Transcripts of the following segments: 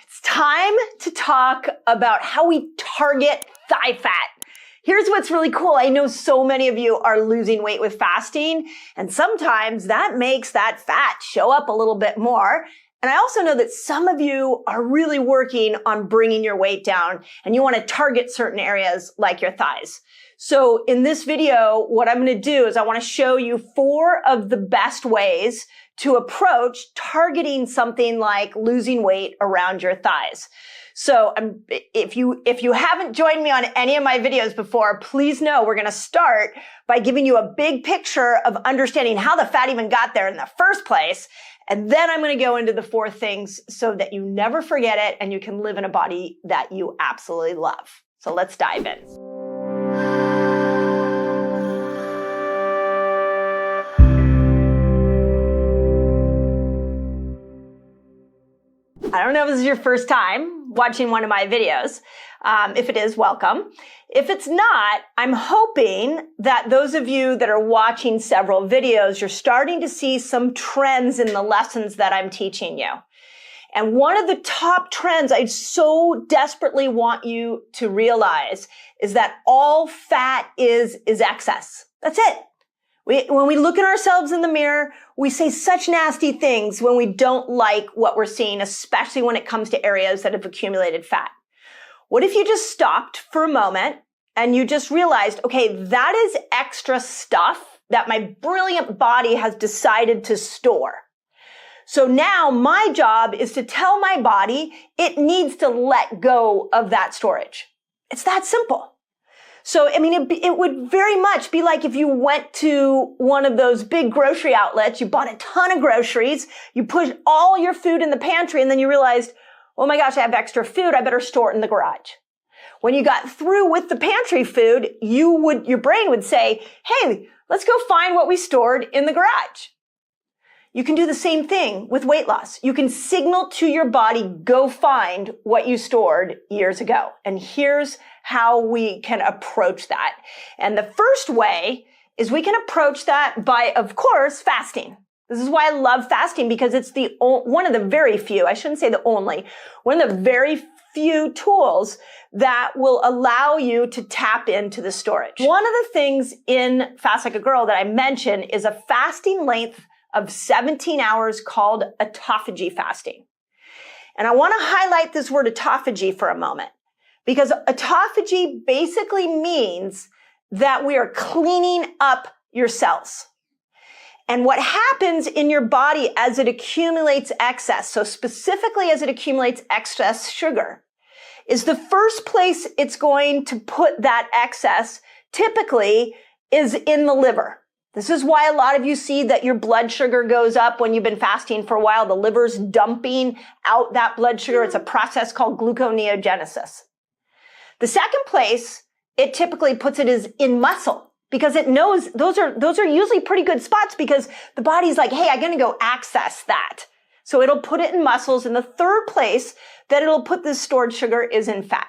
It's time to talk about how we target thigh fat. Here's what's really cool. I know so many of you are losing weight with fasting, and sometimes that makes that fat show up a little bit more. And I also know that some of you are really working on bringing your weight down, and you want to target certain areas like your thighs. So in this video, what I'm going to do is I want to show you 4 of the best ways to approach targeting something like losing weight around your thighs. So if you haven't joined me on any of my videos before, please know we're going to start by giving you a big picture of understanding how the fat even got there in the first place. And then I'm going to go into the 4 things so that you never forget it and you can live in a body that you absolutely love. So let's dive in. I don't know if this is your first time watching one of my videos. If it is, welcome. If it's not, I'm hoping that those of you that are watching several videos, you're starting to see some trends in the lessons that I'm teaching you. And one of the top trends I so desperately want you to realize is that all fat is excess. That's it. When we look at ourselves in the mirror, we say such nasty things when we don't like what we're seeing, especially when it comes to areas that have accumulated fat. What if you just stopped for a moment and you just realized, okay, that is extra stuff that my brilliant body has decided to store. So now my job is to tell my body it needs to let go of that storage. It's that simple. So, I mean, it would very much be like if you went to one of those big grocery outlets, you bought a ton of groceries, you pushed all your food in the pantry, and then you realized, oh my gosh, I have extra food, I better store it in the garage. When you got through with the pantry food, your brain would say, hey, let's go find what we stored in the garage. You can do the same thing with weight loss. You can signal to your body, go find what you stored years ago. And here's how we can approach that. And the first way is we can approach that by, of course, fasting. This is why I love fasting, because it's one of the very few, I shouldn't say the only, one of the very few tools that will allow you to tap into the storage. One of the things in Fast Like a Girl that I mentioned is a fasting length of 17 hours called autophagy fasting. And I want to highlight this word autophagy for a moment, because autophagy basically means that we are cleaning up your cells. And what happens in your body as it accumulates excess, so specifically as it accumulates excess sugar, is the first place it's going to put that excess typically is in the liver. This is why a lot of you see that your blood sugar goes up when you've been fasting for a while. The liver's dumping out that blood sugar. It's a process called gluconeogenesis. The second place it typically puts it is in muscle, because it knows those are usually pretty good spots, because the body's like, hey, I'm going to go access that. So it'll put it in muscles. And the third place that it'll put this stored sugar is in fat.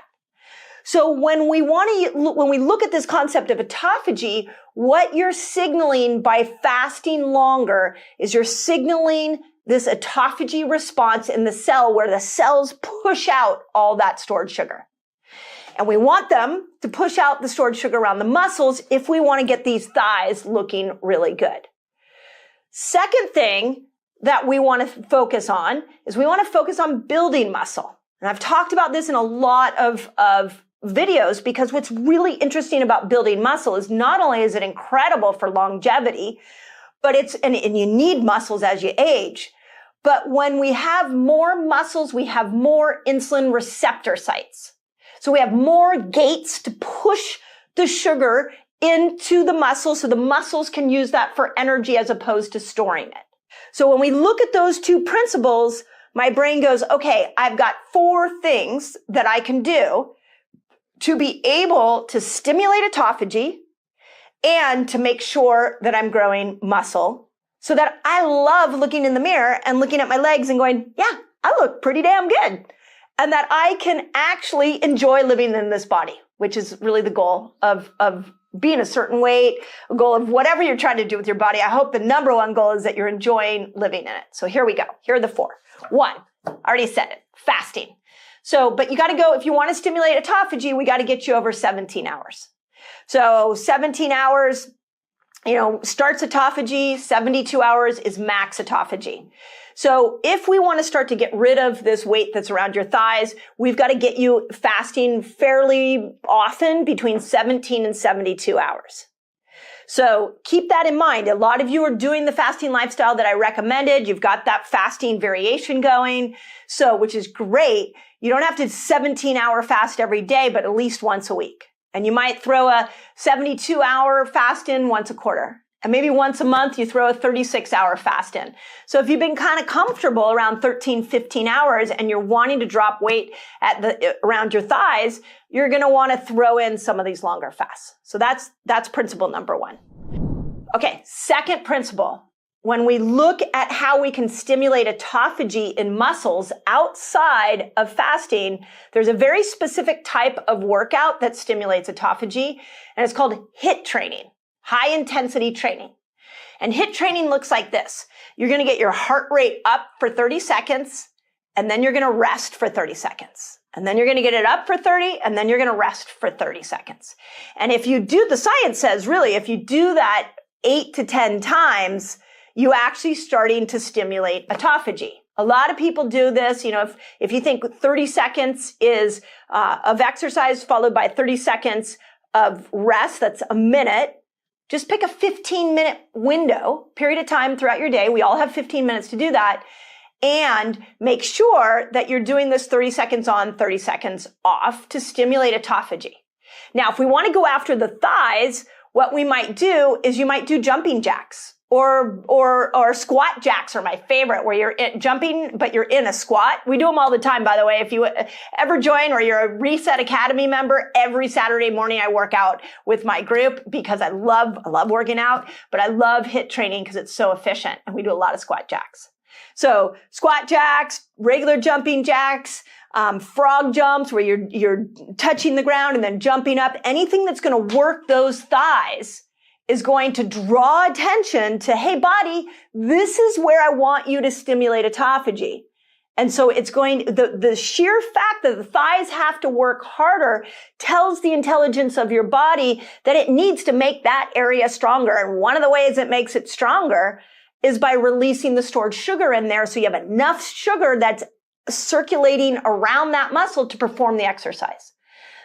So when we look at this concept of autophagy, what you're signaling by fasting longer is you're signaling this autophagy response in the cell, where the cells push out all that stored sugar. And we want them to push out the stored sugar around the muscles if we want to get these thighs looking really good. Second thing that we want to focus on is we want to focus on building muscle. And I've talked about this in a lot of videos, because what's really interesting about building muscle is not only is it incredible for longevity, but and you need muscles as you age. But when we have more muscles, we have more insulin receptor sites. So we have more gates to push the sugar into the muscles, so the muscles can use that for energy as opposed to storing it. So when we look at those 2 principles, my brain goes, okay, I've got 4 things that I can do to be able to stimulate autophagy and to make sure that I'm growing muscle, so that I love looking in the mirror and looking at my legs and going, yeah, I look pretty damn good. And that I can actually enjoy living in this body, which is really the goal of being a certain weight, a goal of whatever you're trying to do with your body. I hope the number one goal is that you're enjoying living in it. So here we go. Here are the 4. 1, I already said it, fasting. So, but you got to go, if you want to stimulate autophagy, we got to get you over 17 hours. So 17 hours, starts autophagy, 72 hours is max autophagy. So if we want to start to get rid of this weight that's around your thighs, we've got to get you fasting fairly often between 17 and 72 hours. So keep that in mind. A lot of you are doing the fasting lifestyle that I recommended. You've got that fasting variation going, which is great. You don't have to 17-hour fast every day, but at least once a week. And you might throw a 72-hour fast in once a quarter. And maybe once a month, you throw a 36-hour fast in. So if you've been kind of comfortable around 13, 15 hours and you're wanting to drop weight around your thighs, you're going to want to throw in some of these longer fasts. So that's principle number one. Okay, second principle. When we look at how we can stimulate autophagy in muscles outside of fasting, there's a very specific type of workout that stimulates autophagy, and it's called HIIT training, high intensity training. And HIIT training looks like this. You're going to get your heart rate up for 30 seconds, and then you're going to rest for 30 seconds. And then you're going to get it up for 30, and then you're going to rest for 30 seconds. And if you do, the science says really, if you do that 8 to 10 times, you actually starting to stimulate autophagy. A lot of people do this. If you think 30 seconds is of exercise followed by 30 seconds of rest, that's a minute. Just pick a 15-minute period of time throughout your day. We all have 15 minutes to do that. And make sure that you're doing this 30 seconds on, 30 seconds off to stimulate autophagy. Now, if we want to go after the thighs, what we might do is you might do jumping jacks. Or squat jacks are my favorite, where you're jumping, but you're in a squat. We do them all the time, by the way. If you ever join or you're a Reset Academy member, every Saturday morning I work out with my group because I love working out, but I love HIIT training because it's so efficient. And we do a lot of squat jacks. So squat jacks, regular jumping jacks, frog jumps where you're touching the ground and then jumping up. Anything that's going to work those thighs is going to draw attention to, hey, body, this is where I want you to stimulate autophagy. And so it's the sheer fact that the thighs have to work harder tells the intelligence of your body that it needs to make that area stronger. And one of the ways it makes it stronger is by releasing the stored sugar in there. So you have enough sugar that's circulating around that muscle to perform the exercise.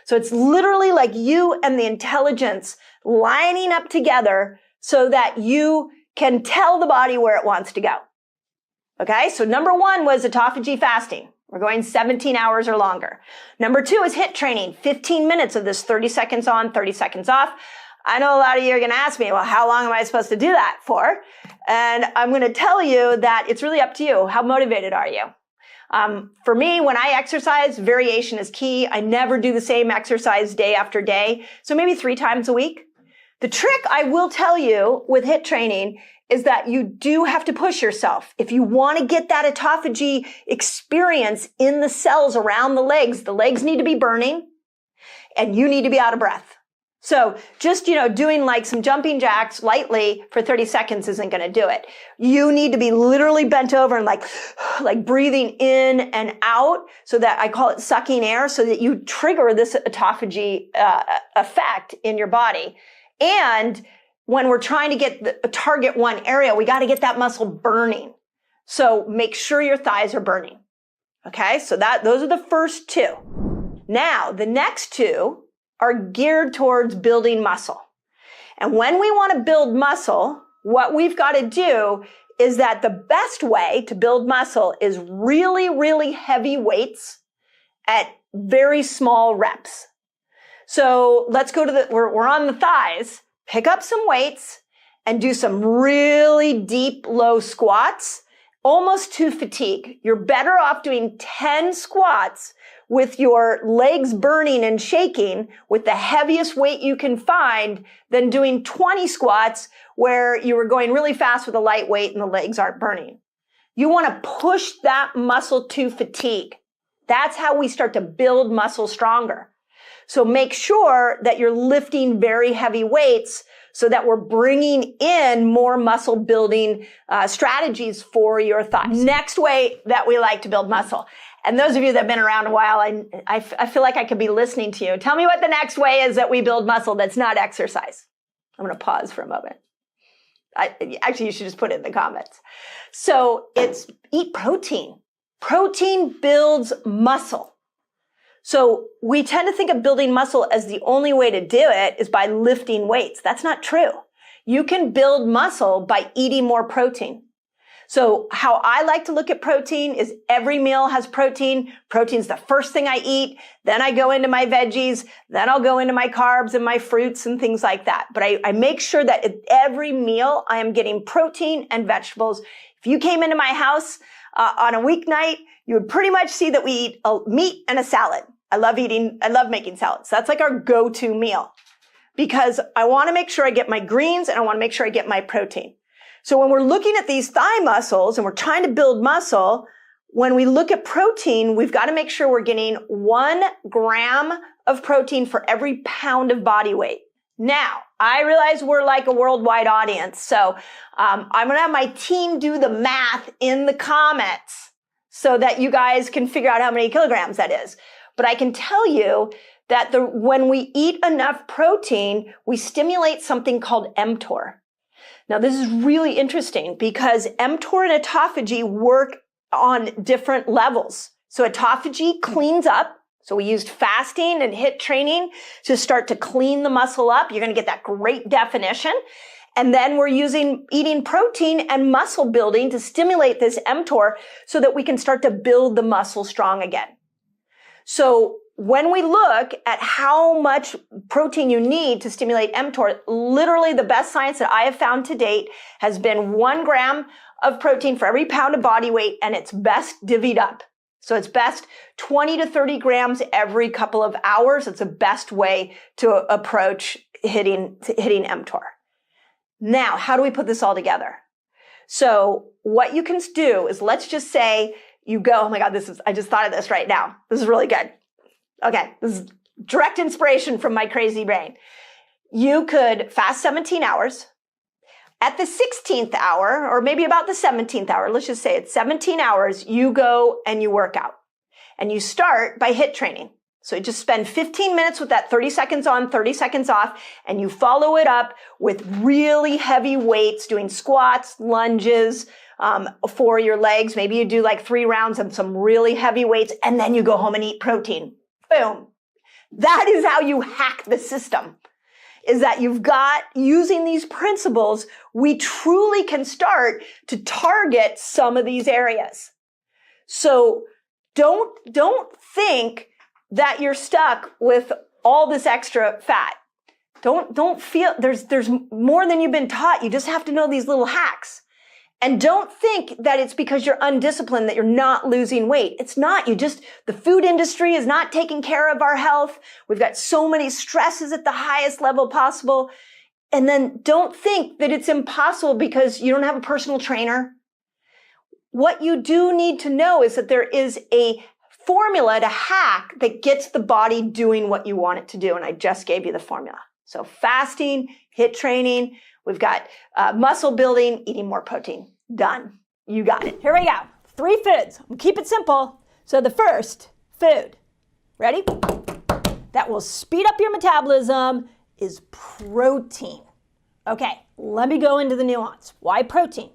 So it's literally like you and the intelligence lining up together so that you can tell the body where it wants to go. Okay, so number one was autophagy fasting. We're going 17 hours or longer. Number two is HIIT training, 15 minutes of this 30 seconds on, 30 seconds off. I know a lot of you are going to ask me, well, how long am I supposed to do that for? And I'm going to tell you that it's really up to you. How motivated are you? For me, when I exercise, variation is key. I never do the same exercise day after day. So maybe 3 times a week. The trick I will tell you with HIIT training is that you do have to push yourself. If you want to get that autophagy experience in the cells around the legs need to be burning and you need to be out of breath. So just, doing like some jumping jacks lightly for 30 seconds isn't going to do it. You need to be literally bent over and like breathing in and out, so that I call it sucking air, so that you trigger this autophagy effect in your body. And when we're trying to get target one area, we got to get that muscle burning. So make sure your thighs are burning. Okay. So those are the first 2. Now the next 2 are geared towards building muscle. And when we want to build muscle, what we've got to do is that the best way to build muscle is really, really heavy weights at very small reps. So let's go to we're on the thighs, pick up some weights and do some really deep, low squats, almost to fatigue. You're better off doing 10 squats with your legs burning and shaking with the heaviest weight you can find than doing 20 squats where you were going really fast with a light weight and the legs aren't burning. You want to push that muscle to fatigue. That's how we start to build muscle stronger. So make sure that you're lifting very heavy weights so that we're bringing in more muscle building strategies for your thighs. Next way that we like to build muscle. And those of you that have been around a while, I feel like I could be listening to you. Tell me what the next way is that we build muscle that's not exercise. I'm going to pause for a moment. Actually, you should just put it in the comments. So it's eat protein. Protein builds muscle. So we tend to think of building muscle as the only way to do it is by lifting weights. That's not true. You can build muscle by eating more protein. So how I like to look at protein is every meal has protein. Protein's the first thing I eat. Then I go into my veggies. Then I'll go into my carbs and my fruits and things like that. But I make sure that at every meal I am getting protein and vegetables. If you came into my house on a weeknight, you would pretty much see that we eat a meat and a salad. I love making salads. That's like our go-to meal because I want to make sure I get my greens and I want to make sure I get my protein. So when we're looking at these thigh muscles and we're trying to build muscle, when we look at protein, we've got to make sure we're getting 1 gram of protein for every pound of body weight. Now, I realize we're like a worldwide audience, so I'm going to have my team do the math in the comments so that you guys can figure out how many kilograms that is. But I can tell you that when we eat enough protein, we stimulate something called mTOR. Now, this is really interesting because mTOR and autophagy work on different levels. So autophagy cleans up. So we used fasting and HIIT training to start to clean the muscle up. You're going to get that great definition. And then we're eating protein and muscle building to stimulate this mTOR so that we can start to build the muscle strong again. So when we look at how much protein you need to stimulate mTOR, literally the best science that I have found to date has been 1 gram of protein for every pound of body weight, and it's best divvied up. So it's best 20 to 30 grams every couple of hours. It's the best way to approach hitting mTOR. Now, how do we put this all together? So what you can do is, let's just say you go, oh my God, I just thought of this right now. This is really good. Okay, this is direct inspiration from my crazy brain. You could fast 17 hours. At the 16th hour, or maybe about the 17th hour, let's just say it's 17 hours, you go and you work out. And you start by HIIT training. So you just spend 15 minutes with that 30 seconds on, 30 seconds off, and you follow it up with really heavy weights, doing squats, lunges, for your legs. Maybe you do like 3 rounds of some really heavy weights, and then you go home and eat protein. Boom. That is how you hack the system, is that you've got, using these principles, we truly can start to target some of these areas. So don't think that you're stuck with all this extra fat. Don't feel there's more than you've been taught. You just have to know these little hacks. And don't think that it's because you're undisciplined that you're not losing weight. It's not. The food industry is not taking care of our health. We've got so many stresses at the highest level possible. And then don't think that it's impossible because you don't have a personal trainer. What you do need to know is that there is a formula to hack that gets the body doing what you want it to do. And I just gave you the formula. So fasting, HIIT training, we've got muscle building, eating more protein. Done. You got it. Here we go. 3 foods. We'll keep it simple. So the first food, ready? That will speed up your metabolism is protein. Okay, let me go into the nuance. Why protein?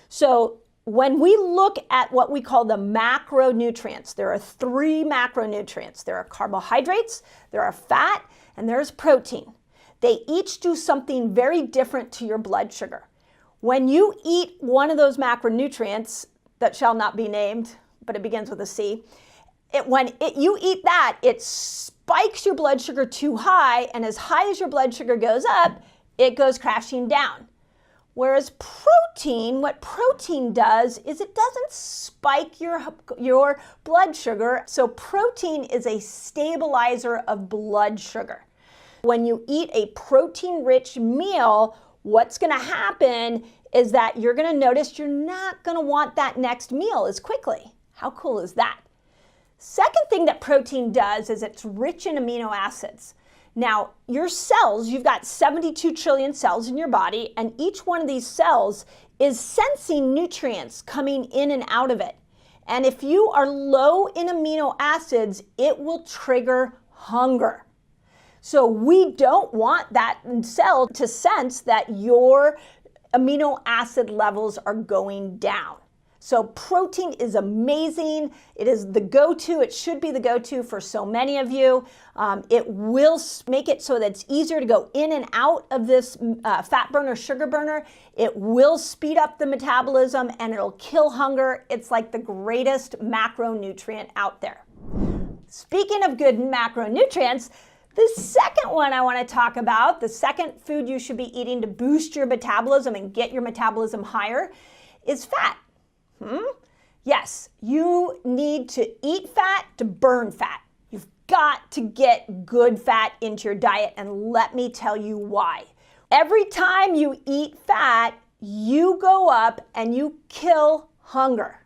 So when we look at what we call the macronutrients, there are 3 macronutrients. There are carbohydrates, there are fat, and there's protein. They each do something very different to your blood sugar. When you eat one of those macronutrients that shall not be named, but it begins with a C, you eat that, it spikes your blood sugar too high, and as high as your blood sugar goes up, it goes crashing down. Whereas protein, what protein does is it doesn't spike your blood sugar. So protein is a stabilizer of blood sugar. When you eat a protein-rich meal, what's going to happen is that you're going to notice you're not going to want that next meal as quickly. How cool is that? Second thing that protein does is it's rich in amino acids. Now, your cells, you've got 72 trillion cells in your body, and each one of these cells is sensing nutrients coming in and out of it. And if you are low in amino acids, it will trigger hunger. So we don't want that cell to sense that your amino acid levels are going down. So protein is amazing. It is the go-to. It should be the go-to for so many of you. It will make it so that it's easier to go in and out of this fat burner, sugar burner. It will speed up the metabolism and it'll kill hunger. It's like the greatest macronutrient out there. Speaking of good macronutrients, the second one I want to talk about, the second food you should be eating to boost your metabolism and get your metabolism higher, is fat. Yes, you need to eat fat to burn fat. You've got to get good fat into your diet, and let me tell you why. Every time you eat fat, you go up and you kill hunger.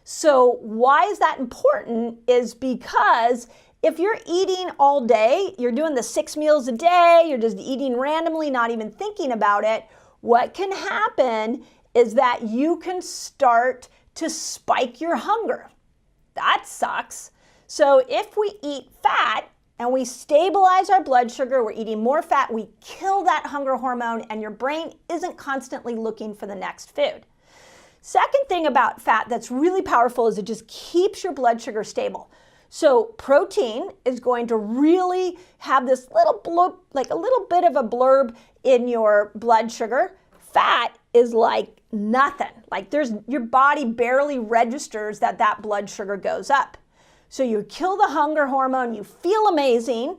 So why is that important? Is because if you're eating all day, you're doing the 6 meals a day, you're just eating randomly, not even thinking about it, what can happen is that you can start to spike your hunger. That sucks. So if we eat fat and we stabilize our blood sugar, we're eating more fat, we kill that hunger hormone and your brain isn't constantly looking for the next food. Second thing about fat that's really powerful is it just keeps your blood sugar stable. So protein is going to really have this little blurb, like a little bit of a blurb in your blood sugar. Fat is like nothing. Like your body barely registers that blood sugar goes up. So you kill the hunger hormone, you feel amazing,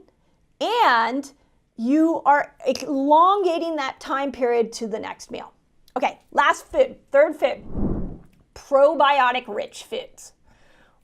and you are elongating that time period to the next meal. Okay, last food, third food, probiotic rich foods.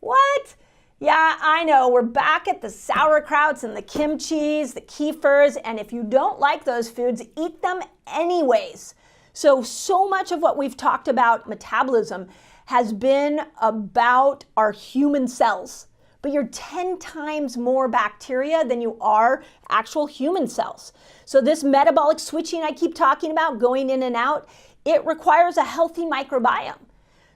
What? Yeah, I know, we're back at the sauerkrauts and the kimchis, the kefirs, and if you don't like those foods, eat them anyways. So much of what we've talked about metabolism has been about our human cells, but you're 10 times more bacteria than you are actual human cells. So this metabolic switching I keep talking about, going in and out, it requires a healthy microbiome.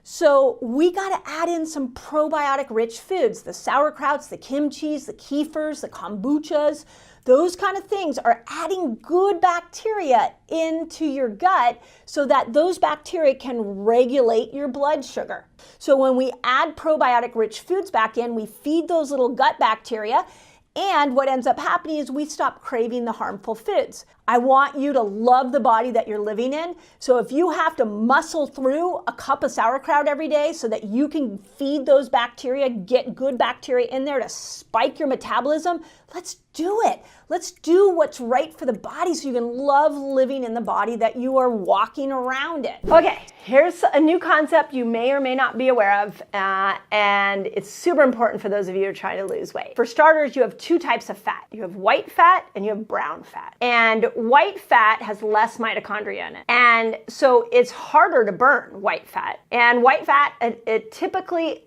So we got to add in some probiotic-rich foods, the sauerkrauts, the kimchis, the kefirs, the kombuchas. Those kind of things are adding good bacteria into your gut so that those bacteria can regulate your blood sugar. So when we add probiotic-rich foods back in, we feed those little gut bacteria, and what ends up happening is we stop craving the harmful foods. I want you to love the body that you're living in. So if you have to muscle through a cup of sauerkraut every day so that you can feed those bacteria, get good bacteria in there to spike your metabolism, let's do it. Let's do what's right for the body so you can love living in the body that you are walking around in. Okay, here's a new concept you may or may not be aware of, and it's super important for those of you who are trying to lose weight. For starters, you have two types of fat. You have white fat and you have brown fat. And white fat has less mitochondria in it. And so it's harder to burn white fat. And white fat, it typically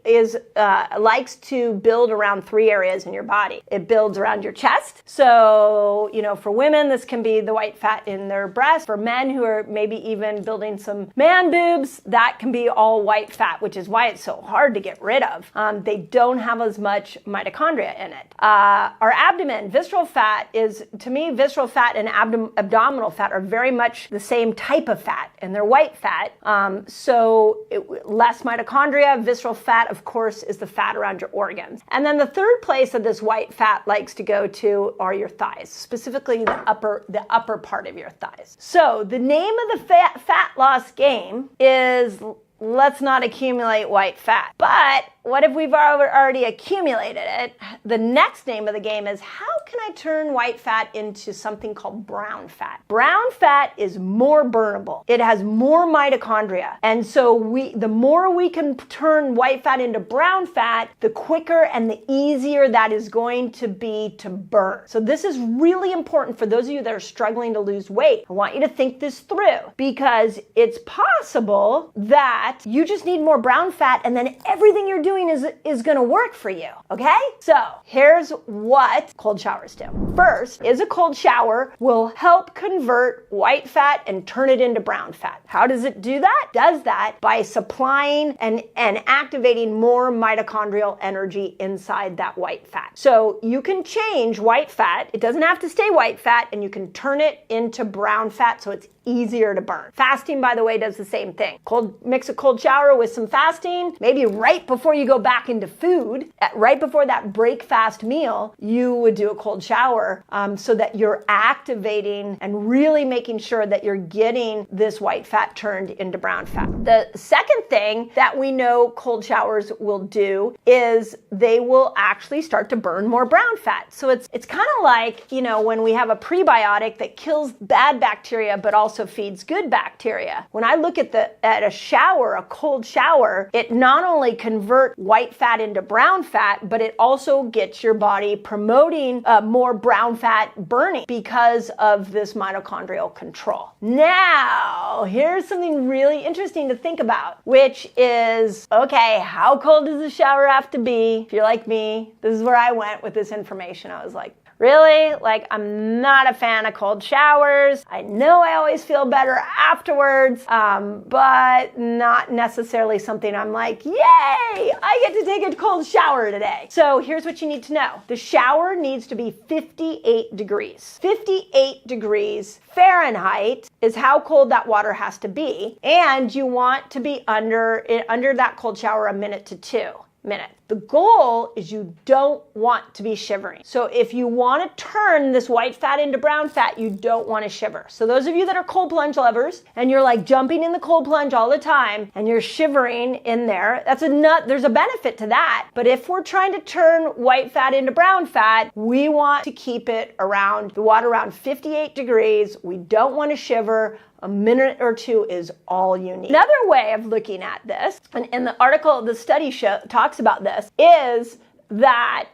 likes to build around 3 areas in your body. It builds around your chest. So, for women, this can be the white fat in their breast. For men who are maybe even building some man boobs, that can be all white fat, which is why it's so hard to get rid of. They don't have as much mitochondria in it. Our abdomen, visceral fat to me, visceral fat and abdominal fat are very much the same type of fat, and they're white fat. Less mitochondria. Visceral fat, of course, is the fat around your organs. And then the third place that this white fat likes to go to are your thighs, specifically the upper part of your thighs. So the name of the fat loss game is let's not accumulate white fat. But what if we've already accumulated it? The next name of the game is how can I turn white fat into something called brown fat? Brown fat is more burnable. It has more mitochondria. And so the more we can turn white fat into brown fat, the quicker and the easier that is going to be to burn. So this is really important for those of you that are struggling to lose weight. I want you to think this through because it's possible that fat. You just need more brown fat, and then everything you're doing is going to work for you. Okay? So here's what cold showers do. First is a cold shower will help convert white fat and turn it into brown fat. How does it do that? It does that by supplying and activating more mitochondrial energy inside that white fat. So you can change white fat. It doesn't have to stay white fat, and you can turn it into brown fat so it's easier to burn. Fasting, by the way, does the same thing. Mix a cold shower with some fasting, maybe right before you go back into food, right before that break fast meal, you would do a cold shower so that you're activating and really making sure that you're getting this white fat turned into brown fat. The second thing that we know cold showers will do is they will actually start to burn more brown fat. So it's kind of like, when we have a prebiotic that kills bad bacteria but also feeds good bacteria. When I look at a shower, a cold shower, it not only converts white fat into brown fat, but it also gets your body promoting more brown fat burning because of this mitochondrial control. Now, here's something really interesting to think about, which is, okay, how cold does the shower have to be? If you're like me, this is where I went with this information. I was like, really? I'm not a fan of cold showers. I know I always feel better afterwards, but not necessarily something I'm like, yay, I get to take a cold shower today. So here's what you need to know. The shower needs to be 58 degrees. 58 degrees Fahrenheit is how cold that water has to be, and you want to be under that cold shower a minute to 2 minutes. The goal is you don't want to be shivering. So if you want to turn this white fat into brown fat, you don't want to shiver. So those of you that are cold plunge lovers and you're jumping in the cold plunge all the time and you're shivering in there, there's a benefit to that. But if we're trying to turn white fat into brown fat, we want to keep it the water around 58 degrees. We don't want to shiver. A minute or 2 is all you need. Another way of looking at this, and in the article, the study talks about this, is that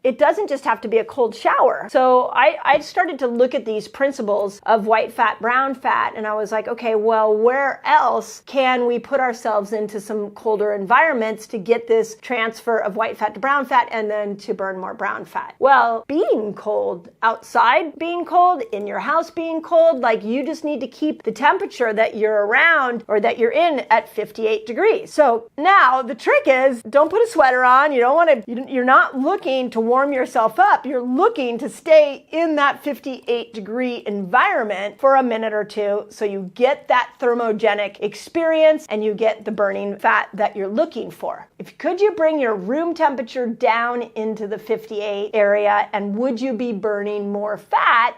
it doesn't just have to be a cold shower. So I started to look at these principles of white fat, brown fat, and I was like, okay, well, where else can we put ourselves into some colder environments to get this transfer of white fat to brown fat and then to burn more brown fat? Well, being cold, outside being cold, in your house being cold, you just need to keep the temperature that you're around or that you're in at 58 degrees. So now the trick is, don't put a sweater on. You're not looking to warm yourself up. You're looking to stay in that 58 degree environment for a minute or 2 so you get that thermogenic experience and you get the burning fat that you're looking for. Could you bring your room temperature down into the 58 area, and would you be burning more fat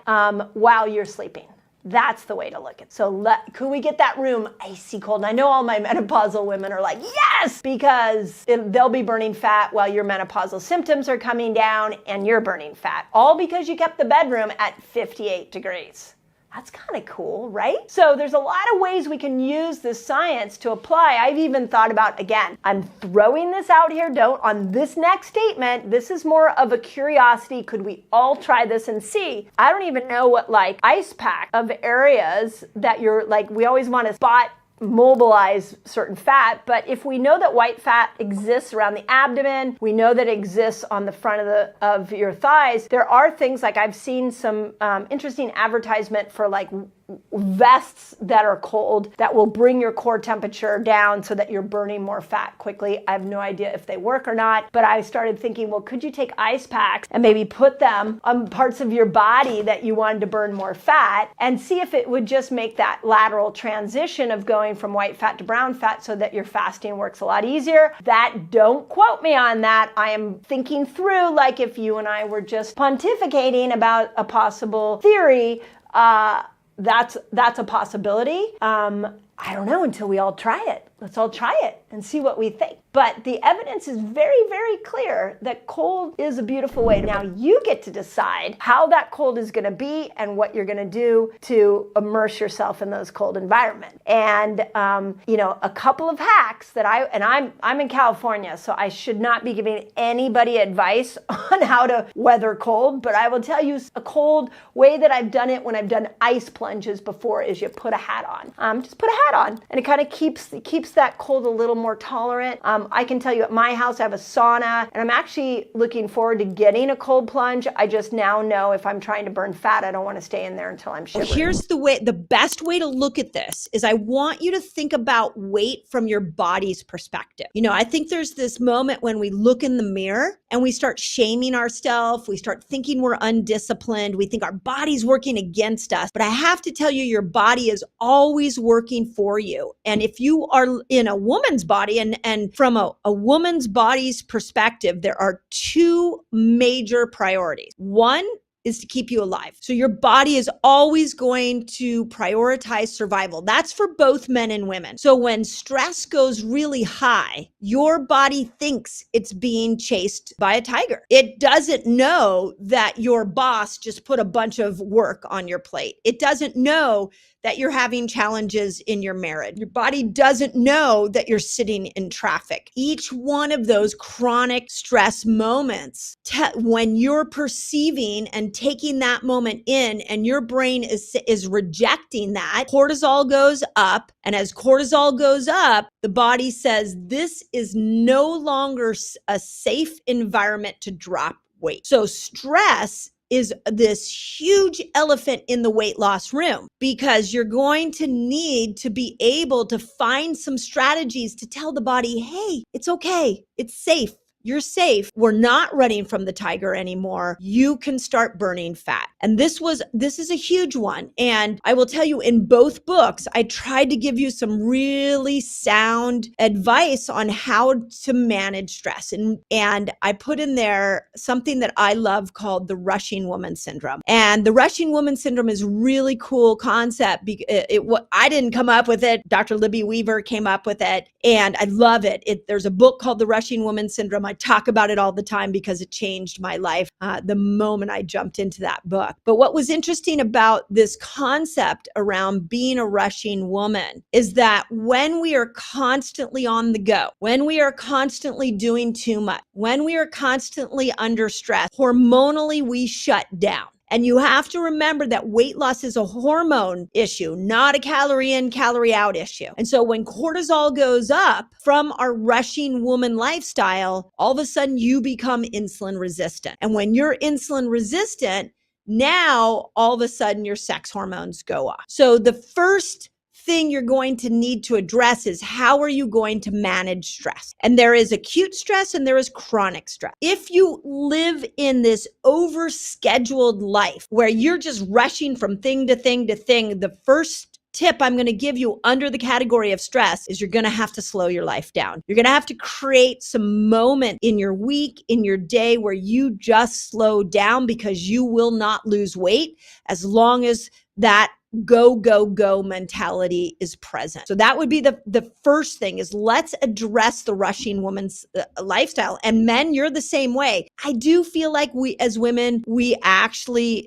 while you're sleeping? That's the way to look at it. So could we get that room icy cold? And I know all my menopausal women are like, yes, because they'll be burning fat while your menopausal symptoms are coming down and you're burning fat. All because you kept the bedroom at 58 degrees. That's kind of cool, right? So there's a lot of ways we can use this science to apply. I've even thought about, again, I'm throwing this out here, on this next statement. This is more of a curiosity. Could we all try this and see? I don't even know what ice pack of areas that you're we always want to mobilize certain fat, but if we know that white fat exists around the abdomen, we know that it exists on the front of your thighs, there are things I've seen some interesting advertisement for vests that are cold that will bring your core temperature down so that you're burning more fat quickly. I have no idea if they work or not, but I started thinking, well, could you take ice packs and maybe put them on parts of your body that you wanted to burn more fat and see if it would just make that lateral transition of going from white fat to brown fat so that your fasting works a lot easier. Don't quote me on that. I am thinking through if you and I were just pontificating about a possible theory, that's a possibility. I don't know until we all try it. Let's all try it. and see what we think. But the evidence is very, very clear that cold is a beautiful way. Now you get to decide how that cold is going to be and what you're going to do to immerse yourself in those cold environments. And a couple of hacks that I'm in California, so I should not be giving anybody advice on how to weather cold, but I will tell you a cold way that I've done it when I've done ice plunges before is you put a hat on. Just put a hat on, and it kind of keeps that cold a little more tolerant. I can tell you at my house I have a sauna, and I'm actually looking forward to getting a cold plunge. I just now know if I'm trying to burn fat, I don't want to stay in there until I'm shivering. Here's the best way to look at this is I want you to think about weight from your body's perspective. I think there's this moment when we look in the mirror and we start shaming ourselves. We start thinking we're undisciplined. We think our body's working against us. But I have to tell you, your body is always working for you. And if you are in a woman's body and from a woman's body's perspective, there are two major priorities. One is to keep you alive. So your body is always going to prioritize survival. That's for both men and women. So when stress goes really high, your body thinks it's being chased by a tiger. It doesn't know that your boss just put a bunch of work on your plate. It doesn't know that you're having challenges in your marriage. Your body doesn't know that you're sitting in traffic. Each one of those chronic stress moments, when you're perceiving and taking that moment in and your brain is rejecting that, cortisol goes up. And as cortisol goes up, the body says, this is no longer a safe environment to drop weight. So stress is this huge elephant in the weight loss room, because you're going to need to be able to find some strategies to tell the body, hey, it's okay, it's safe. You're safe. We're not running from the tiger anymore. You can start burning fat. And this is a huge one. And I will tell you, in both books, I tried to give you some really sound advice on how to manage stress. And I put in there something that I love called the rushing woman syndrome. And the rushing woman syndrome is a really cool concept. I didn't come up with it. Dr. Libby Weaver came up with it. And I love it. There's a book called The Rushing Woman Syndrome. I talk about it all the time because it changed my life the moment I jumped into that book. But what was interesting about this concept around being a rushing woman is that when we are constantly on the go, when we are constantly doing too much, when we are constantly under stress, hormonally we shut down. And you have to remember that weight loss is a hormone issue, not a calorie in, calorie out issue. And so when cortisol goes up from our rushing woman lifestyle, all of a sudden you become insulin resistant. And when you're insulin resistant, now all of a sudden your sex hormones go off. So the first thing you're going to need to address is, how are you going to manage stress? And there is acute stress and there is chronic stress. If you live in this overscheduled life where you're just rushing from thing to thing to thing, the first tip I'm going to give you under the category of stress is you're going to have to slow your life down. You're going to have to create some moment in your week, in your day, where you just slow down, because you will not lose weight as long as that go, go, go mentality is present. So that would be the first thing, is let's address the rushing woman's lifestyle. And men, you're the same way. I do feel like we as women,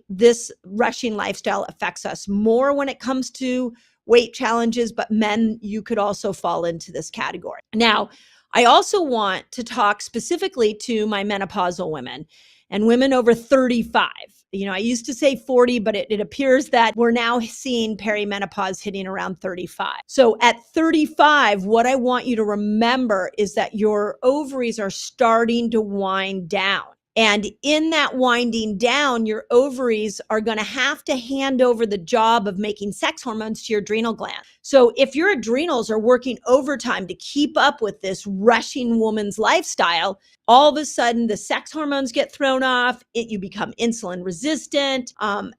this rushing lifestyle affects us more when it comes to weight challenges, but men, you could also fall into this category. Now, I also want to talk specifically to my menopausal women and women over 35. I used to say 40, but it appears that we're now seeing perimenopause hitting around 35. So at 35, what I want you to remember is that your ovaries are starting to wind down. And in that winding down, your ovaries are going to have to hand over the job of making sex hormones to your adrenal gland. So if your adrenals are working overtime to keep up with this rushing woman's lifestyle, all of a sudden the sex hormones get thrown off, you become insulin resistant,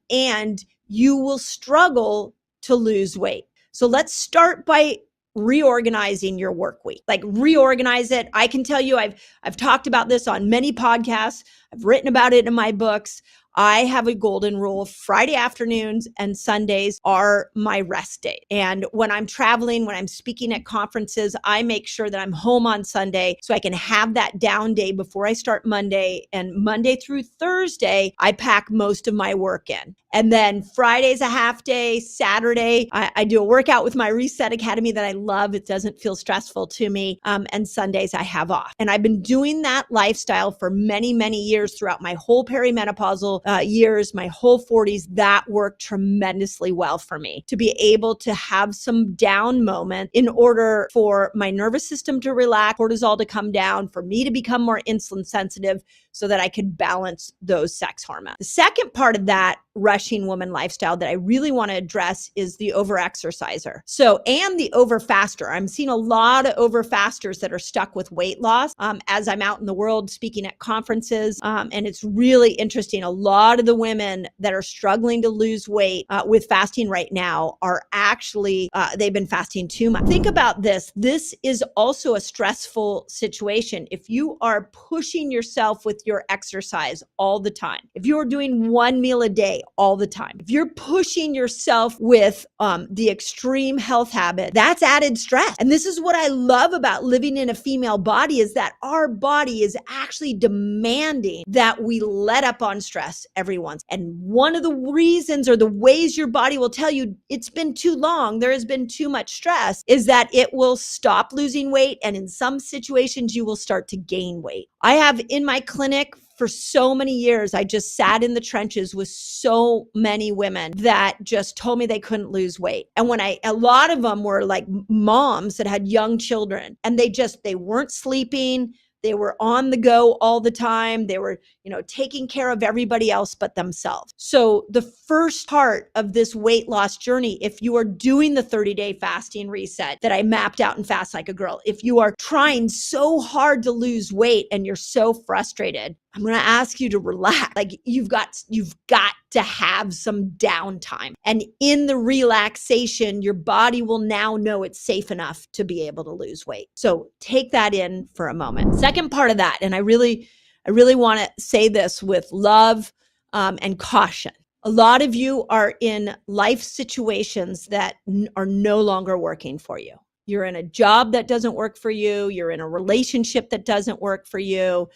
and you will struggle to lose weight. So let's start by reorganizing your work week. Like, reorganize it. I can tell you, I've talked about this on many podcasts. I've written about it in my books. I have a golden rule. Friday afternoons and Sundays are my rest day. And when I'm traveling, when I'm speaking at conferences, I make sure that I'm home on Sunday so I can have that down day before I start Monday. And Monday through Thursday, I pack most of my work in. And then Friday's a half day. Saturday, I do a workout with my Reset Academy that I love. It doesn't feel stressful to me. And Sundays I have off. And I've been doing that lifestyle for many, many years throughout my whole perimenopausal years, my whole 40s. That worked tremendously well for me to be able to have some down moment in order for my nervous system to relax, cortisol to come down, for me to become more insulin sensitive so that I could balance those sex hormones. The second part of that rushing woman lifestyle that I really want to address is the overexerciser. And the overfaster. I'm seeing a lot of overfasters that are stuck with weight loss as I'm out in the world speaking at conferences. And it's really interesting. A lot of the women that are struggling to lose weight with fasting right now are actually, they've been fasting too much. Think about this. This is also a stressful situation. If you are pushing yourself with your exercise all the time, if you're doing one meal a day all the time, if you're pushing yourself with the extreme health habit, that's added stress. And this is what I love about living in a female body, is that our body is actually demanding that we let up on stress every once. And one of the reasons, or the ways your body will tell you it's been too long, there has been too much stress, is that it will stop losing weight. And in some situations, you will start to gain weight. I have in my clinic for so many years, I just sat in the trenches with so many women that just told me they couldn't lose weight. And a lot of them were like moms that had young children, and they weren't sleeping. They were on the go all the time. They were, taking care of everybody else but themselves. So the first part of this weight loss journey, if you are doing the 30-day fasting reset that I mapped out in Fast Like a Girl, if you are trying so hard to lose weight and you're so frustrated, I'm going to ask you to relax. Like you've got to have some downtime. And in the relaxation, your body will now know it's safe enough to be able to lose weight. So take that in for a moment. Second part of that, and I really want to say this with love and caution. A lot of you are in life situations that are no longer working for you. You're in a job that doesn't work for you. You're in a relationship that doesn't work for you.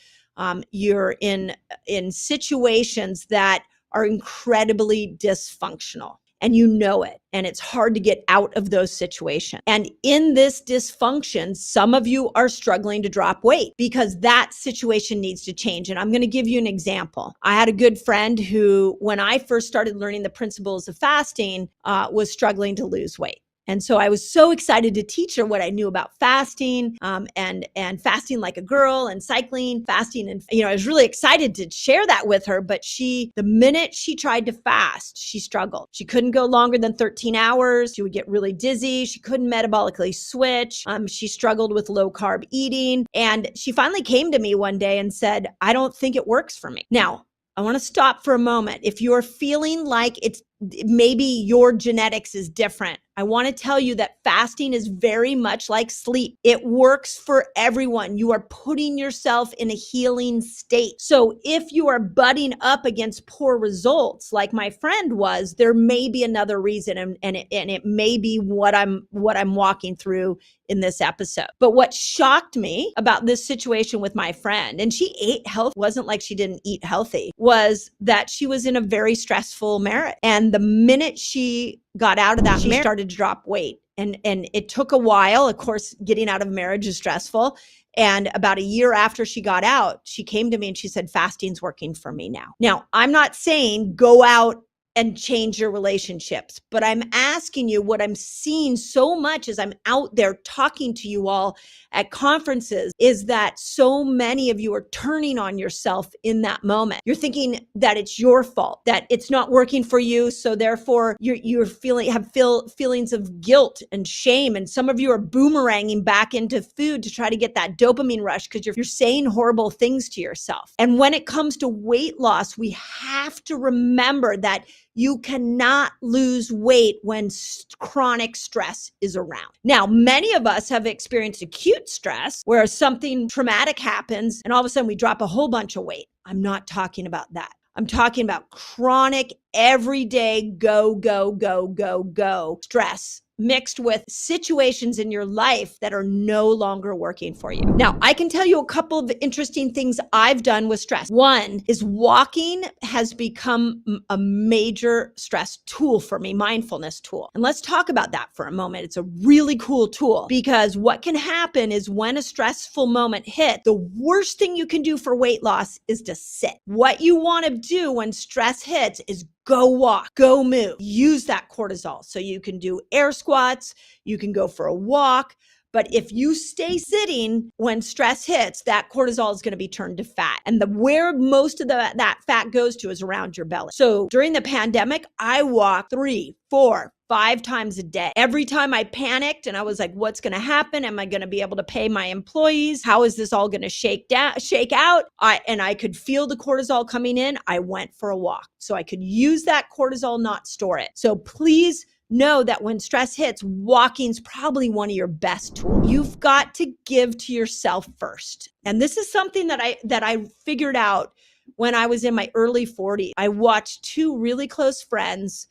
You're in situations that are incredibly dysfunctional, and you know it, and it's hard to get out of those situations. And in this dysfunction, some of you are struggling to drop weight because that situation needs to change. And I'm going to give you an example. I had a good friend who, when I first started learning the principles of fasting, was struggling to lose weight. And so I was so excited to teach her what I knew about fasting, and fasting like a girl, and cycling, fasting. And, I was really excited to share that with her. But the minute she tried to fast, she struggled. She couldn't go longer than 13 hours. She would get really dizzy. She couldn't metabolically switch. She struggled with low carb eating. And she finally came to me one day and said, I don't think it works for me. Now, I want to stop for a moment. If you're feeling like maybe your genetics is different, I want to tell you that fasting is very much like sleep. It works for everyone. You are putting yourself in a healing state. So if you are butting up against poor results, like my friend was, there may be another reason, and it may be what I'm walking through in this episode. But what shocked me about this situation with my friend, and she ate health, wasn't like she didn't eat healthy, was that she was in a very stressful marriage. And the minute she got out of that, she started to drop weight. And it took a while. Of course, getting out of marriage is stressful. And about a year after she got out, she came to me and she said, fasting's working for me now. Now, I'm not saying go out and change your relationships, but I'm asking you, what I'm seeing so much as I'm out there talking to you all at conferences is that so many of you are turning on yourself in that moment. You're thinking that it's your fault, that it's not working for you. So therefore you're have feelings of guilt and shame. And some of you are boomeranging back into food to try to get that dopamine rush because you're saying horrible things to yourself. And when it comes to weight loss, we have to remember that you cannot lose weight when chronic stress is around. Now, many of us have experienced acute stress where something traumatic happens and all of a sudden we drop a whole bunch of weight. I'm not talking about that. I'm talking about chronic, everyday go, go, go, go, go stress mixed with situations in your life that are no longer working for you. Now, I can tell you a couple of interesting things I've done with stress. One is walking has become a major stress tool for me, mindfulness tool. And let's talk about that for a moment. It's a really cool tool because what can happen is when a stressful moment hits, the worst thing you can do for weight loss is to sit. What you want to do when stress hits is go walk, go move, use that cortisol. So you can do air squats, you can go for a walk. But if you stay sitting when stress hits, that cortisol is going to be turned to fat. And where most of that fat goes to is around your belly. So during the pandemic, I walked 3, 4, 5 times a day. Every time I panicked and I was like, what's going to happen? Am I going to be able to pay my employees? How is this all going to shake out? And I could feel the cortisol coming in. I went for a walk so I could use that cortisol, not store it. So please know that when stress hits, walking's probably one of your best tools. You've got to give to yourself first. And this is something that I figured out when I was in my early 40s. I watched 2 really close friends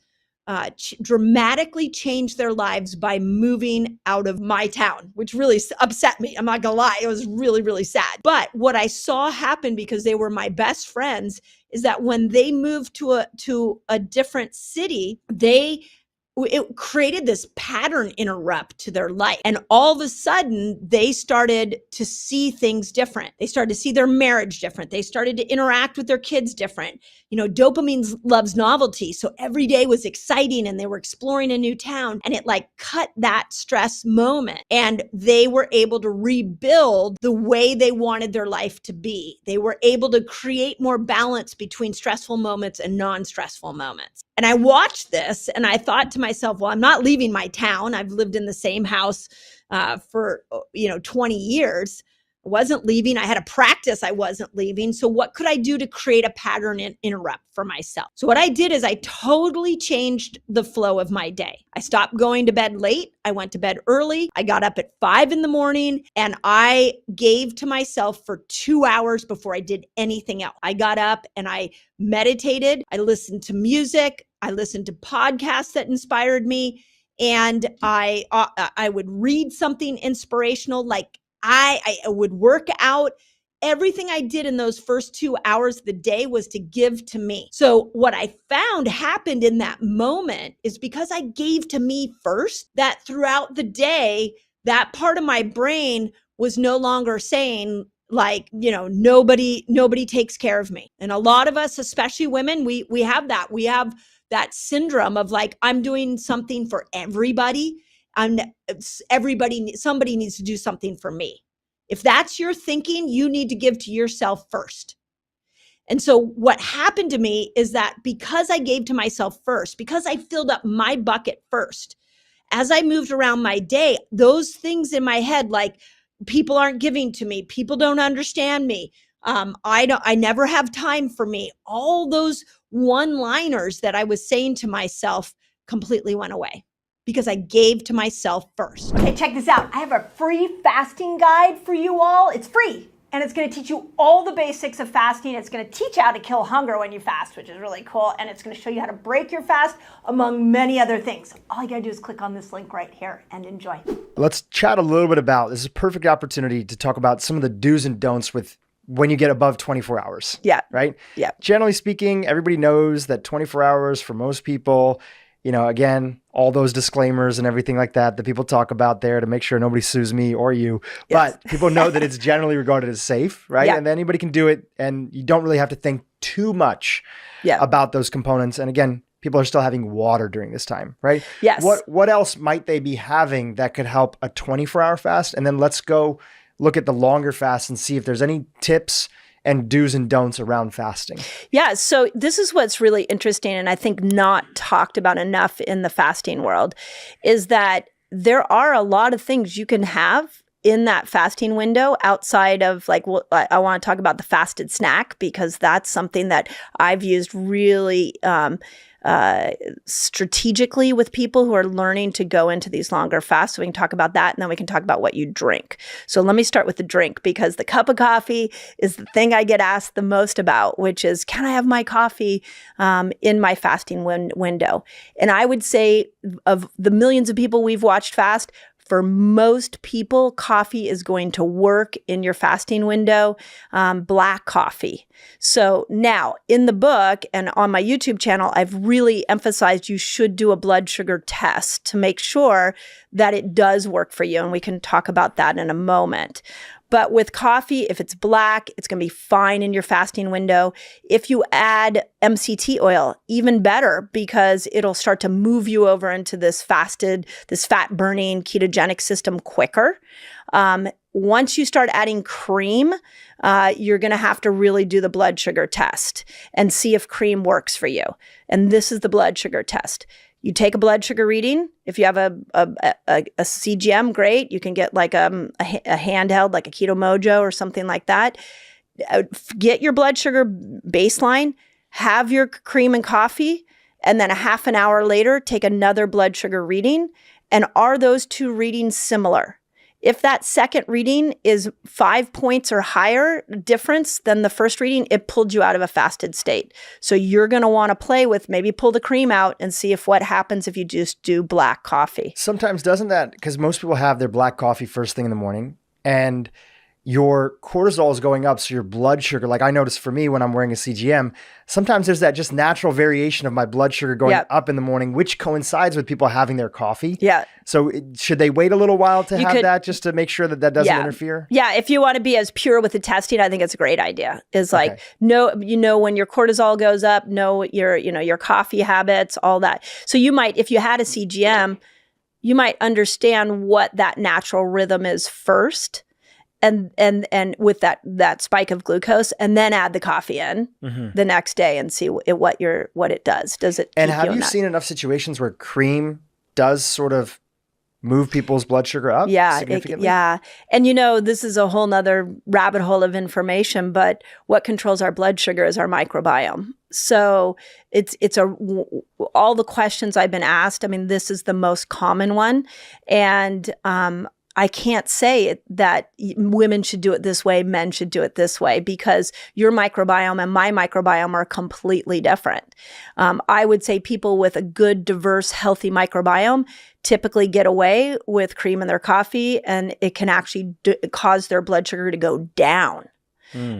dramatically change their lives by moving out of my town, which really upset me. I'm not gonna lie. It was really, really sad. But what I saw happen, because they were my best friends, is that when they moved to a different city, it created this pattern interrupt to their life. And all of a sudden, they started to see things different. They started to see their marriage different. They started to interact with their kids different. You know, dopamine loves novelty. So every day was exciting and they were exploring a new town, and it like cut that stress moment. And they were able to rebuild the way they wanted their life to be. They were able to create more balance between stressful moments and non-stressful moments. And I watched this and I thought to myself, well, I'm not leaving my town. I've lived in the same house for 20 years. I wasn't leaving. I had a practice I wasn't leaving. So what could I do to create a pattern and interrupt for myself? So what I did is I totally changed the flow of my day. I stopped going to bed late. I went to bed early. I got up at 5 a.m. and I gave to myself for 2 hours before I did anything else. I got up and I meditated. I listened to music. I listened to podcasts that inspired me. And I would read something inspirational, like I would work out. Everything I did in those first 2 hours of the day was to give to me. So what I found happened in that moment is because I gave to me first, that throughout the day, that part of my brain was no longer saying like, nobody takes care of me. And a lot of us, especially women, we have that. We have that syndrome of like, I'm doing something for everybody. Somebody needs to do something for me. If that's your thinking, you need to give to yourself first. And so what happened to me is that because I gave to myself first, because I filled up my bucket first, as I moved around my day, those things in my head, like people aren't giving to me, people don't understand me, I never have time for me, all those one-liners that I was saying to myself completely went away, because I gave to myself first. Okay, check this out. I have a free fasting guide for you all. It's free, and it's going to teach you all the basics of fasting. It's going to teach you how to kill hunger when you fast, which is really cool, and it's going to show you how to break your fast, among many other things. All you got to do is click on this link right here and enjoy. Let's chat a little bit about, this is a perfect opportunity to talk about some of the do's and don'ts with when you get above 24 hours. Yeah. Right? Yeah. Generally speaking, everybody knows that 24 hours for most people, again, all those disclaimers and everything like that people talk about there to make sure nobody sues me or you. Yes. But people know that it's generally regarded as safe, right? Yeah. And anybody can do it, and you don't really have to think too much about those components. And again, people are still having water during this time, right? Yes. What else might they be having that could help a 24-hour fast? And then let's go look at the longer fast and see if there's any tips and do's and don'ts around fasting. Yeah, so this is what's really interesting, and I think not talked about enough in the fasting world, is that there are a lot of things you can have in that fasting window outside of like, well, I want to talk about the fasted snack because that's something that I've used really strategically with people who are learning to go into these longer fasts. So we can talk about that, and then we can talk about what you drink. So let me start with the drink, because the cup of coffee is the thing I get asked the most about, which is, can I have my coffee in my fasting window? And I would say of the millions of people we've watched fast, for most people, coffee is going to work in your fasting window, black coffee. So now in the book and on my YouTube channel, I've really emphasized you should do a blood sugar test to make sure that it does work for you. And we can talk about that in a moment. But with coffee, if it's black, it's going to be fine in your fasting window. If you add MCT oil, even better, because it'll start to move you over into this fat-burning ketogenic system quicker. Once you start adding cream, you're going to have to really do the blood sugar test and see if cream works for you. And this is the blood sugar test. You take a blood sugar reading. If you have a CGM, great. You can get like a handheld, like a Keto Mojo or something like that. Get your blood sugar baseline, have your cream and coffee, and then a half an hour later, take another blood sugar reading. And are those two readings similar? If that second reading is 5 points or higher difference than the first reading, it pulled you out of a fasted state. So you're going to want to play with, maybe pull the cream out and see if what happens if you just do black coffee. Sometimes doesn't that, because most people have their black coffee first thing in the morning and your cortisol is going up. So your blood sugar, like I notice for me when I'm wearing a CGM, sometimes there's that just natural variation of my blood sugar going up in the morning, which coincides with people having their coffee. Yeah. So should they wait a little while to have that just to make sure that that doesn't interfere? Yeah. If you want to be as pure with the testing, I think it's a great idea. Is like, know when your cortisol goes up, know your coffee habits, all that. So you might, if you had a CGM, you might understand what that natural rhythm is first. And with that spike of glucose, and then add the coffee in the next day and see what it does. Does it? And have you seen enough situations where cream does sort of move people's blood sugar up? Significantly? And this is a whole nother rabbit hole of information, but what controls our blood sugar is our microbiome. So it's all the questions I've been asked. I mean, this is the most common one. And, I can't say that women should do it this way, men should do it this way, because your microbiome and my microbiome are completely different. I would say people with a good, diverse, healthy microbiome typically get away with cream in their coffee, and it can actually cause their blood sugar to go down.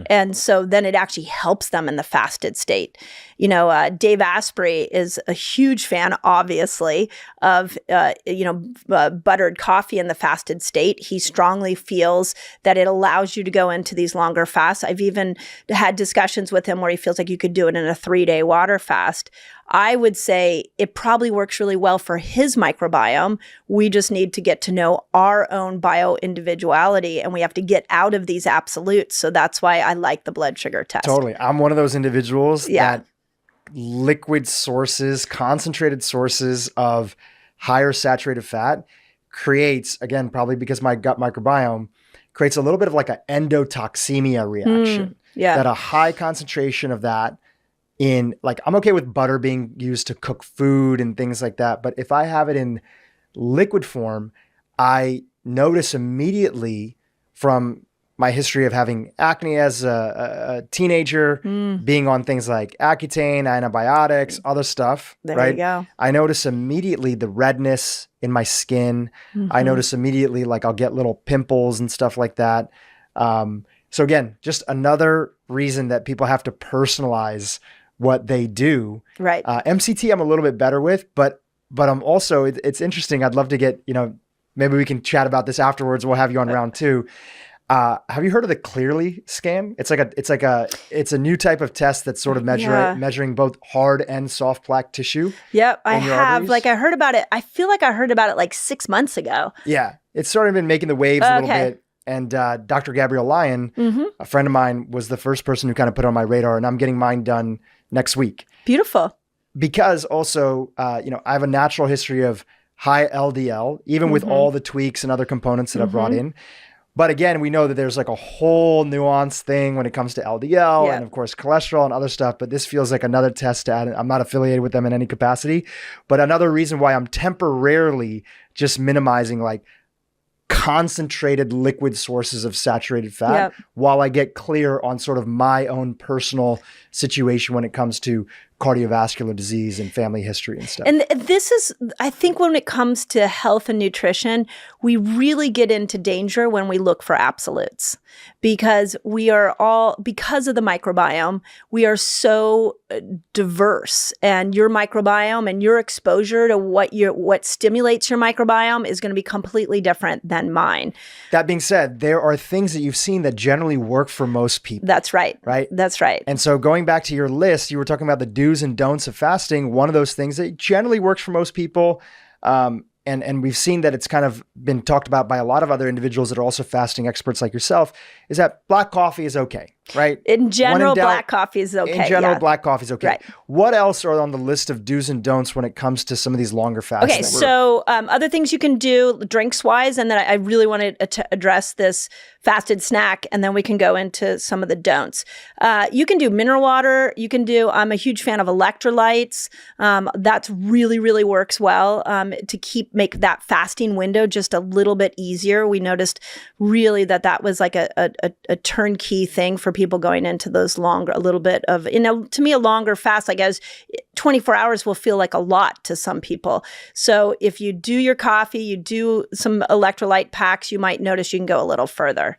And so then it actually helps them in the fasted state. Dave Asprey is a huge fan, obviously, of, buttered coffee in the fasted state. He strongly feels that it allows you to go into these longer fasts. I've even had discussions with him where he feels like you could do it in a 3-day water fast. I would say it probably works really well for his microbiome. We just need to get to know our own bio-individuality, and we have to get out of these absolutes. So that's why I like the blood sugar test. Totally. I'm one of those individuals that liquid sources, concentrated sources of higher saturated fat creates, again, probably because my gut microbiome creates a little bit of like an endotoxemia reaction. That a high concentration of that I'm okay with butter being used to cook food and things like that. But if I have it in liquid form, I notice immediately from my history of having acne as a teenager, being on things like Accutane, antibiotics, other stuff. There you go. I notice immediately the redness in my skin. I notice immediately like I'll get little pimples and stuff like that. So again, just another reason that people have to personalize what they do. Right. MCT I'm a little bit better with, but I'm also, it's interesting. I'd love to get, maybe we can chat about this afterwards. We'll have you on round 2. Have you heard of the Clearly scan? It's a new type of test that's sort of measuring both hard and soft plaque tissue. Yep, I have. Arteries. I heard about it. I feel like I heard about it like 6 months ago. Yeah, it's sort of been making the waves a little bit. And Dr. Gabrielle Lyon, a friend of mine, was the first person who kind of put it on my radar, and I'm getting mine done next week. Beautiful. Because also, I have a natural history of high LDL, even with all the tweaks and other components that I've brought in. But again, we know that there's like a whole nuanced thing when it comes to LDL and of course cholesterol and other stuff. But this feels like another test to add. I'm not affiliated with them in any capacity, but another reason why I'm temporarily just minimizing like concentrated liquid sources of saturated fat while I get clear on sort of my own personal situation when it comes to cardiovascular disease and family history and stuff. And this is, I think when it comes to health and nutrition, we really get into danger when we look for absolutes, because we are all, because of the microbiome, we are so diverse, and your microbiome and your exposure to what stimulates your microbiome is going to be completely different than mine. That being said, there are things that you've seen that generally work for most people. That's right. Right? That's right. And so going back to your list, you were talking about the do's and don'ts of fasting. One of those things that generally works for most people, and we've seen that it's kind of been talked about by a lot of other individuals that are also fasting experts like yourself, is that black coffee is okay, right? In general, black coffee is okay. In general, black coffee is okay. Right. What else are on the list of do's and don'ts when it comes to some of these longer fasts? Okay, so other things you can do drinks-wise, and then I really wanted to address this fasted snack, and then we can go into some of the don'ts. You can do mineral water. You can do, I'm a huge fan of electrolytes. That's really, really works well to make that fasting window just a little bit easier. We noticed really that was like a turnkey thing for people going into those longer, a little bit of, to me, a longer fast, I guess 24 hours will feel like a lot to some people. So if you do your coffee, you do some electrolyte packs, you might notice you can go a little further.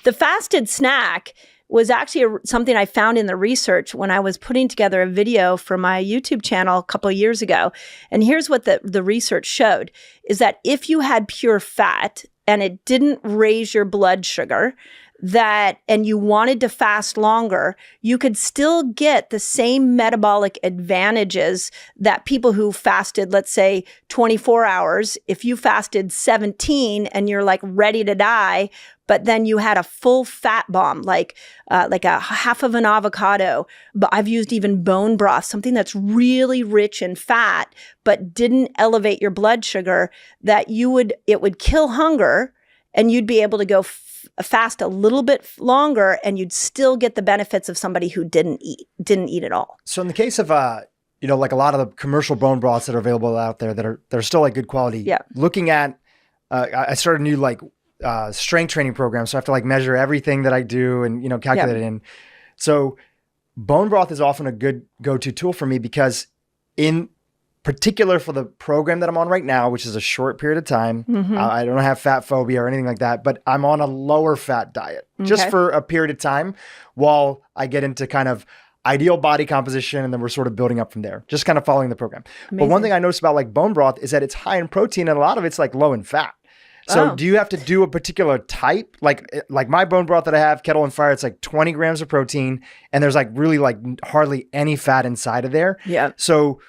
The fasted snack was actually something I found in the research when I was putting together a video for my YouTube channel a couple of years ago. And here's what the research showed, is that if you had pure fat and it didn't raise your blood sugar, and you wanted to fast longer, you could still get the same metabolic advantages that people who fasted, let's say 24 hours, if you fasted 17 and you're like ready to die, but then you had a full fat bomb, like a half of an avocado. But I've used even bone broth, something that's really rich in fat, but didn't elevate your blood sugar, that it would kill hunger, and you'd be able to go fast a little bit longer, and you'd still get the benefits of somebody who didn't eat at all. So in the case of like a lot of the commercial bone broths that are available out there that are still like good quality. Yeah. Looking at, I started a new like strength training program, so I have to like measure everything that I do and calculate it in. So bone broth is often a good go-to tool for me, because in particular for the program that I'm on right now, which is a short period of time, I don't have fat phobia or anything like that, but I'm on a lower fat diet just for a period of time while I get into kind of ideal body composition, and then we're sort of building up from there, just kind of following the program. Amazing. But one thing I noticed about like bone broth is that it's high in protein, and a lot of it's like low in fat. So do you have to do a particular type? Like my bone broth that I have, Kettle and Fire, it's like 20 grams of protein, and there's like really like hardly any fat inside of there. Yeah. So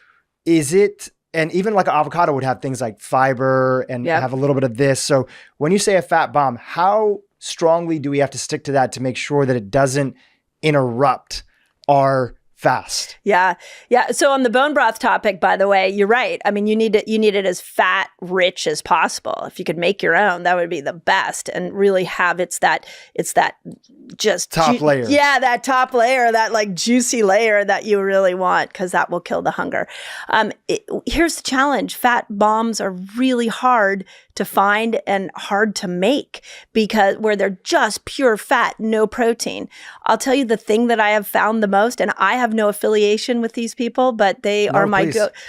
is it, and even like an avocado would have things like fiber and have a little bit of this. So when you say a fat bomb, how strongly do we have to stick to that to make sure that it doesn't interrupt our fast? Yeah. So on the bone broth topic, by the way, you're right. I mean, you need it as fat rich as possible. If you could make your own, that would be the best, and really have it's that just top layer. Yeah, that top layer, that like juicy layer that you really want, because that will kill the hunger. Here's the challenge. Fat bombs are really hard to find and hard to make, because where they're just pure fat, no protein. I'll tell you the thing that I have found the most, and I have no affiliation with these people, but they are my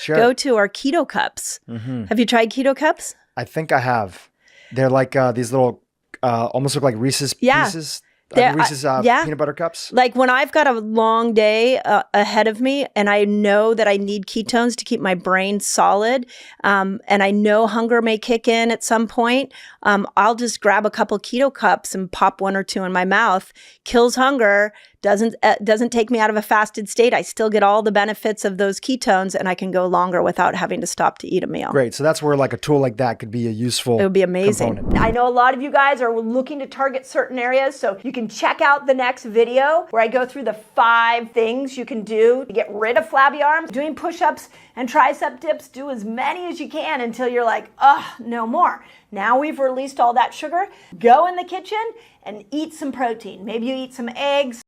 go-to are keto cups. Have you tried keto cups? I think I have. They're like these little, almost look like Reese's pieces. Reese's peanut butter cups. Like when I've got a long day ahead of me, and I know that I need ketones to keep my brain solid, and I know hunger may kick in at some point, I'll just grab a couple keto cups and pop one or two in my mouth. Kills hunger, doesn't take me out of a fasted state. I still get all the benefits of those ketones, and I can go longer without having to stop to eat a meal. Great. So that's where like a tool like that could be a useful It would be amazing. component. I know a lot of you guys are looking to target certain areas, so you can check out the next video where I go through the 5 things you can do to get rid of flabby arms. Doing push-ups and tricep dips, do as many as you can until you're like, no more. Now we've released all that sugar. Go in the kitchen and eat some protein. Maybe you eat some eggs,